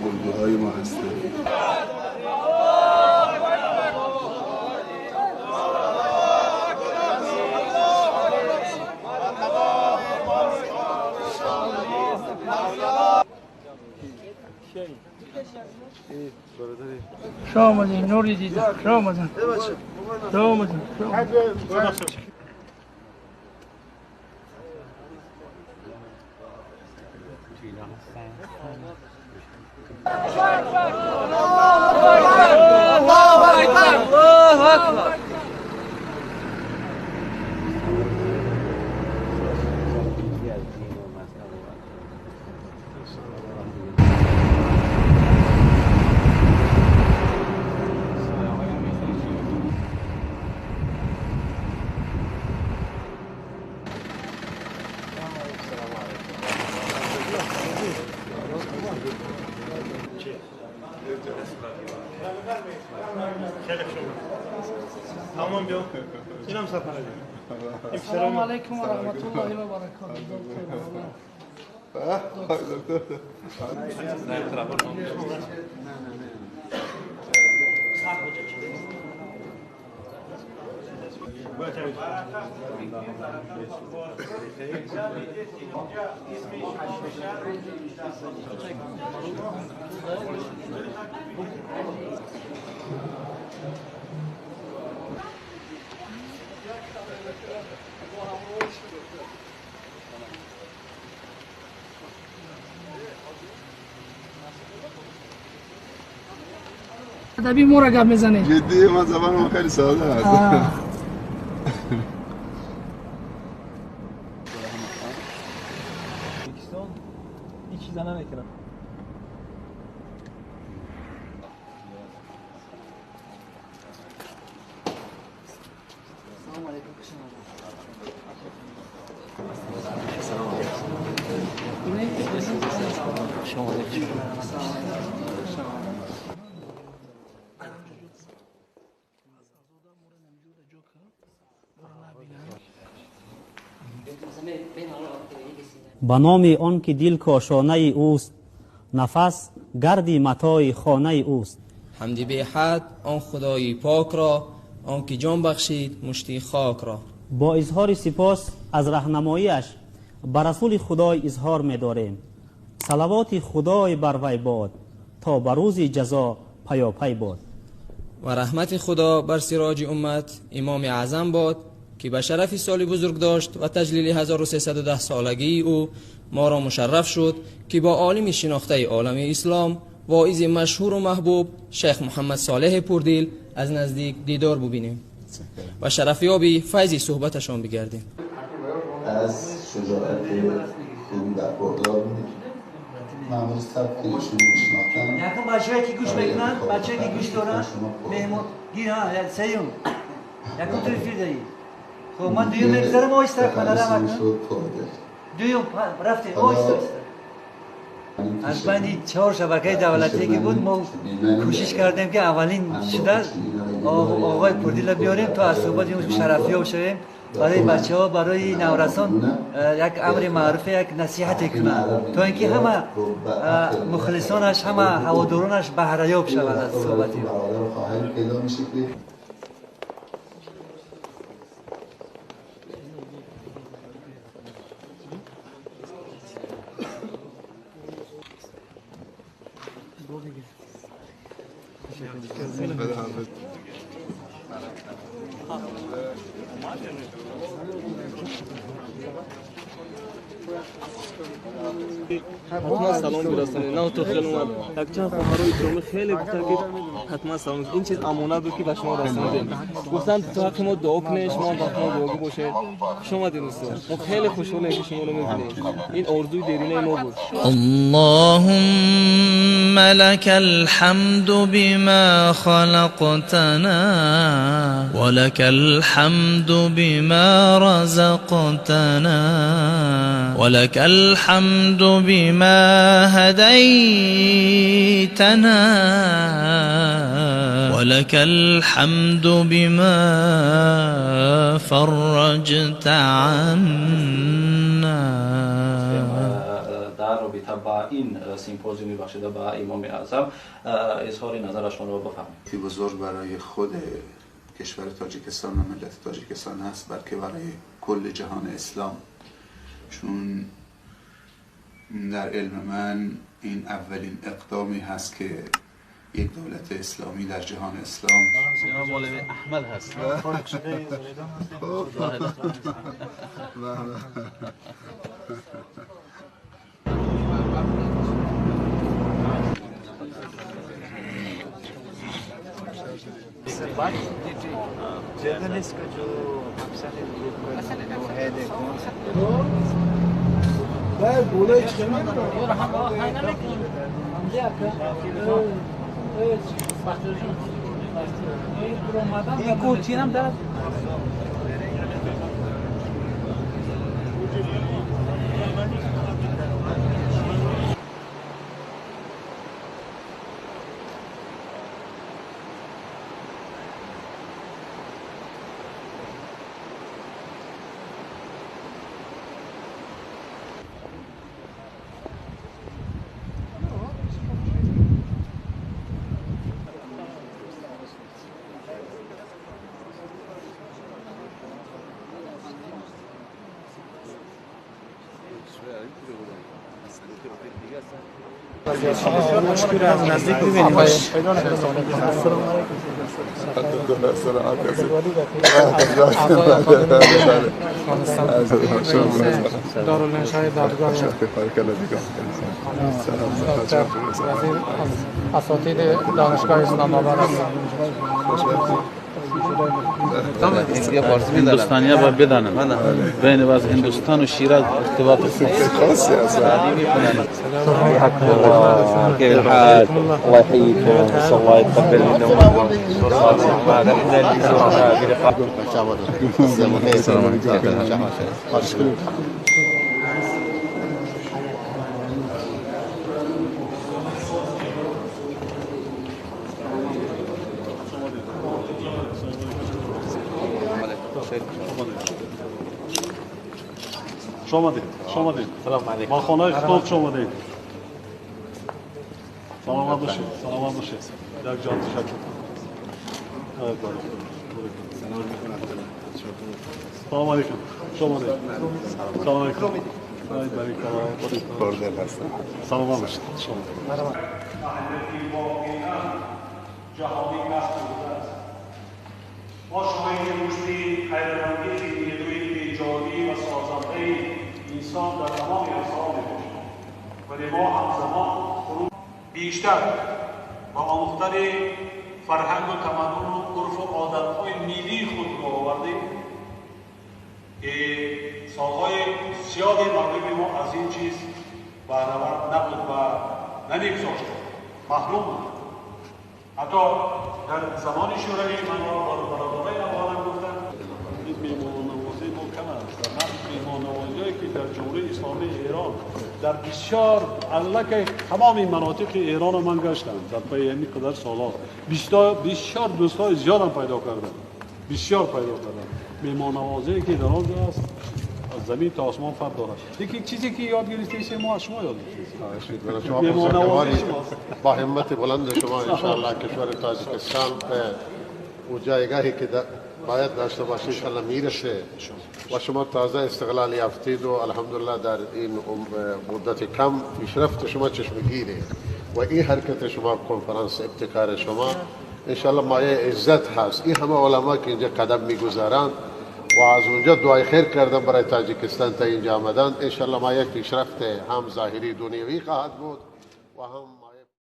الگوهای ما هستند. شامدین نوری دیدم شامدین شامدین تمام بیا اینم سفر السلام علیکم و رحمت الله و برکاته. ادبی مورا گپ میزنی؟ جدی من زبانم خیلی ساده است. هیچ چیز نمیکنم. به نام آن که دل کاشانه اوست، نفس گردی متاع خانه اوست. حمدی به حد آن خدای پاک را، آن که جان بخشید مشتی خاک را. با اظهار سپاس از راهنماییش بر رسول خدای اظهار می‌داریم. صلوات خدای بر وی باد تا بر روز جزا پیاپی باد. و رحمت خدا بر سراج امت امام اعظم باد که به شرف سال بزرگ داشت و تجلیل 1310 سالگی او ما را مشرف شد که با عالم شناخته عالم اسلام واعظ مشهور و محبوب شیخ محمد صالح پوردیل از نزدیک دیدار ببینیم و شرفیابی فیض صحبتشان بگردیم. از شجاعت خوبی در بردار معمول سبک ایشون میشناختم. یکم بچه‌ای که گوش بکنن، بچه‌ای که گوش دارن مهمون گیر ها سیوم یکم توی فیل دایی. خب من دیو میگذارم آیسته کنارم دیو رفته آیسته از بین 4 شبکه دولتی که بود ما کوشش کردیم که اولین شده آقای پوردیل بیاریم تا از صحبت شرفیاب شویم برای بچه ها برای نورسان یک امر معروف یک نصیحت کنند تا اینکه همه مخلصانش همه هوادارانش بهره یاب شوند از صحبتی حتما سلام برسونید. نه تو خیلی اومد یک چند خواهرای تومی خیلی گفتن که حتما سلام این چیز امانت بود که به شما رسوندیم. گفتن تو حق ما دعا کنید، شما حق ما دعا باشید. شما دوستان ما خیلی خوشحالیم که شما رو می‌بینیم. این آرزوی دیرینه ما بود. اللهم لك الحمد بما خلقتنا ولك الحمد بما رزقتنا ولك الحمد بما هديتنا ولك الحمد بما فرجت عنا. در رابطه با این سیمپوزیوم بخشیده به امام اعظم اظهار نظرشون رو بفرمایید. بزرگ برای خود کشور تاجیکستان و ملت تاجیکستان هست، بلکه برای کل جهان اسلام، چون در علم من این اولین اقدامی هست که یک دولت اسلامی در جهان اسلام جناب مولوی احمد هست. این کوچین هم دارد. مشکل از نزدیک ببینیم. دارالنشای دادگاه اساتید دانشگاه اسلام آباد هندوستانی ها باید بدانند بین وضع هندوستان و شیراز ارتباط خاصی هست. كيف الحال؟ الله يحييكم، ان شاء الله يتقبل منا ومنكم. هذا احنا اللي زرنا بلقاء. شما دید سلام علیکم. ما خانه خطاب شما دید. سلامت باشید. یک جان تشکر. سلام علیکم. شما دید. سلام علیکم. بردل هستم. سلام باشید. شما ما شمایی روشتی حیرانگیز نیروی ایجادی و سازنده انسان در تمام انسان می‌باشد ولی ما همزمان بیشتر با آموختن فرهنگ و تمدن و عرف و عادت‌های ملی خود رو آوردیم که سال‌های زیادی مردم ما از این چیز بهره‌مند نبود و نمی‌گذاشت، محروم بود. حتی در زمان شوروی من برادرای نوادم گفتن این میهمان‌نوازی ما کم است. در نقل میهمان‌نوازی‌هایی که در جمهوری اسلامی ایران در بسیار علکه تمام مناطق ایران رو من گشتم در پی این قدر سال‌ها بسیار دوستای زیادم پیدا کردم. میهمان‌نوازی که در آنجا است از زمین تا آسمان فرق دارد. یکی چیزی که یاد گرفتیم ما از شما یاد گرفتیم. میهمان‌نوازی با همت بلند شما ان شاء الله کشور تاجیکستان به اون جایگاهی که باید داشته باشه ان شاء الله میرسه و شما تازه استقلال یافتید و الحمدلله در این مدت کم پیشرفت شما چشمگیره و این حرکت شما کنفرانس ابتکار شما ان شاء الله مایه عزت هست. این همه علما که اینجا قدم میگذارند و از اونجا دعای خیر کردن برای تاجیکستان تا اینجا آمدن ان شاء الله مایه پیشرفت هم ظاهری دنیوی خواهد بود و هم